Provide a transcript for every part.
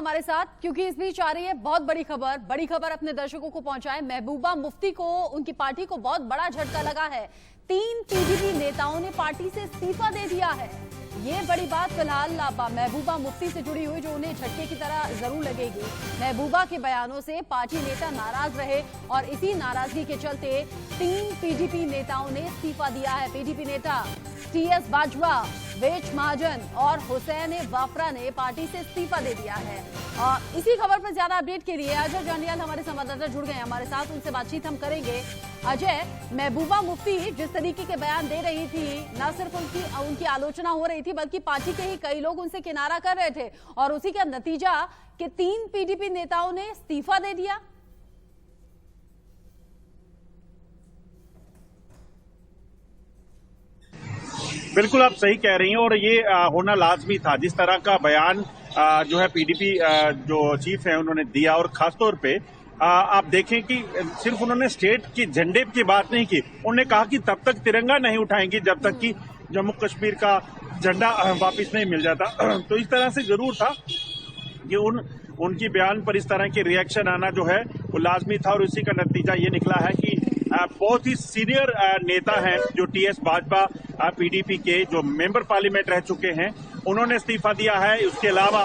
हमारे साथ, क्योंकि इस बीच आ रही है बहुत बड़ी खबर अपने दर्शकों को पहुंचाए। महबूबा मुफ्ती को, उनकी पार्टी को बहुत बड़ा झटका लगा है। 3 पीडीपी नेताओं ने पार्टी से इस्तीफा दे दिया है। ये बड़ी बात फिलहाल महबूबा मुफ्ती से जुड़ी हुई, जो उन्हें झटके की तरह जरूर लगेगी। महबूबा के बयानों से पार्टी नेता नाराज रहे और इसी नाराजगी के चलते 3 पीडीपी नेताओं ने इस्तीफा दिया है। पीडीपी नेता टीएस बाजवा, वेच महाजन और हुसैन वाफरा ने पार्टी से इस्तीफा दे दिया है। और इसी खबर पर ज्यादा अपडेट के लिए अजय जांडियाल हमारे संवाददाता जुड़ गए हमारे साथ, उनसे बातचीत हम करेंगे। अजय, महबूबा मुफ्ती जिस तरीके के बयान दे रही थी, न सिर्फ उनकी आलोचना हो रही थी, बल्कि पार्टी के ही कई लोग उनसे किनारा कर रहे थे, और उसी का नतीजा कि 3 पीडीपी नेताओं ने इस्तीफा दे दिया। बिल्कुल आप सही कह रही हैं, और ये होना लाजमी था। जिस तरह का बयान जो है पीडीपी जो चीफ है उन्होंने दिया, और खासतौर पे आप देखें कि सिर्फ उन्होंने स्टेट के झंडे की बात नहीं की, उन्होंने कहा कि तब तक तिरंगा नहीं उठाएंगे जब तक कि जम्मू कश्मीर का झंडा वापस नहीं मिल जाता। तो इस तरह से जरूर था कि उनकी बयान पर इस तरह के रिएक्शन आना जो है वो लाजमी था, और इसी का नतीजा ये निकला है कि बहुत ही सीनियर नेता हैं जो टीएस बाजवा पीडीपी के जो मेंबर पार्लियामेंट रह चुके हैं, उन्होंने इस्तीफा दिया है। उसके अलावा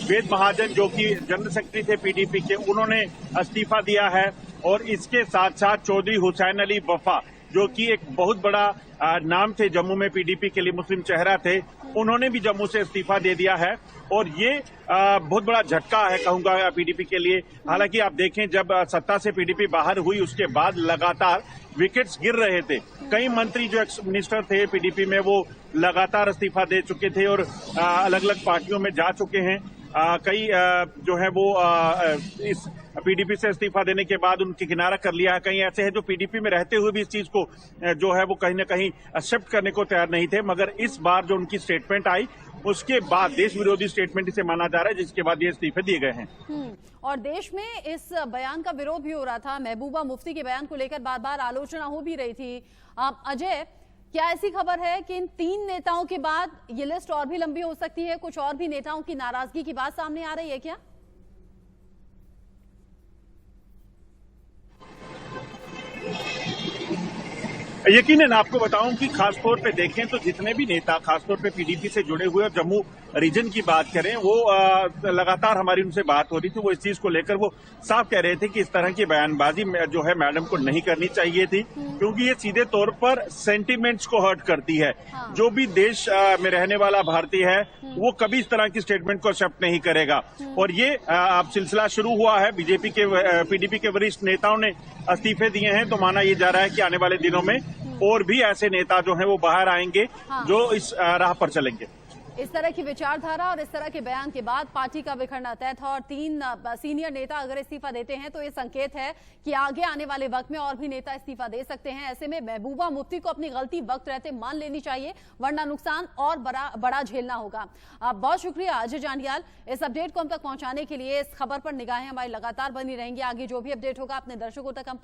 वेद महाजन जो कि जनरल सेक्रेटरी थे पीडीपी के, उन्होंने इस्तीफा दिया है। और इसके साथ साथ चौधरी हुसैन अली वफा जो कि एक बहुत बड़ा नाम थे जम्मू में, पीडीपी के लिए मुस्लिम चेहरा थे, उन्होंने भी जम्मू से इस्तीफा दे दिया है। और ये बहुत बड़ा झटका है कहूंगा पीडीपी के लिए। हालांकि आप देखें, जब सत्ता से पीडीपी बाहर हुई उसके बाद लगातार विकेट्स गिर रहे थे। कई मंत्री जो एक्स मिनिस्टर थे पीडीपी में, वो लगातार इस्तीफा दे चुके थे और अलग अलग पार्टियों में जा चुके हैं। कई जो है वो इस पीडीपी से इस्तीफा देने के बाद उनके किनारा कर लिया है। कई ऐसे हैं जो पीडीपी में रहते हुए भी इस चीज को जो है वो कहीं ना कहीं एक्सेप्ट करने को तैयार नहीं थे। मगर इस बार जो उनकी स्टेटमेंट आई, उसके बाद देश विरोधी स्टेटमेंट इसे माना जा रहा है, जिसके बाद ये इस्तीफे दिए गए हैं। और देश में इस बयान का विरोध भी हो रहा था। महबूबा मुफ्ती के बयान को लेकर बार बार आलोचना हो भी रही थी। अजय, क्या ऐसी खबर है कि इन 3 नेताओं के बाद ये लिस्ट और भी लंबी हो सकती है? कुछ और भी नेताओं की नाराजगी की बात सामने आ रही है क्या? यकीनन आपको बताऊं कि खासतौर पे देखें तो जितने भी नेता खासतौर पे पीडीपी से जुड़े हुए और जम्मू रीजन की बात करें, वो लगातार हमारी उनसे बात हो रही थी। वो इस चीज को लेकर वो साफ कह रहे थे कि इस तरह की बयानबाजी जो है मैडम को नहीं करनी चाहिए थी, क्योंकि ये सीधे तौर पर सेंटिमेंट्स को हर्ट करती है। जो भी देश में रहने वाला भारतीय है वो कभी इस तरह की स्टेटमेंट को एक्सेप्ट नहीं करेगा। और ये अब सिलसिला शुरू हुआ है। बीजेपी के पीडीपी के वरिष्ठ नेताओं ने इस्तीफे दिए हैं, तो माना ये जा रहा है कि आने वाले दिनों में और भी ऐसे नेता जो हैं वो बाहर आएंगे जो इस राह पर चलेंगे। इस तरह की विचारधारा और इस तरह के बयान के बाद पार्टी का बिखरना तय था, और 3 सीनियर नेता अगर इस्तीफा देते हैं तो ये संकेत है कि आगे आने वाले वक्त में और भी नेता इस्तीफा दे सकते हैं। ऐसे में महबूबा मुफ्ती को अपनी गलती वक्त रहते मान लेनी चाहिए, वरना नुकसान और बड़ा झेलना होगा। बहुत शुक्रिया अजय जांडियाल, इस अपडेट को हम तक पहुंचाने के लिए। इस खबर पर निगाहें हमारी लगातार बनी रहेंगी। आगे जो भी अपडेट होगा अपने दर्शकों तक हम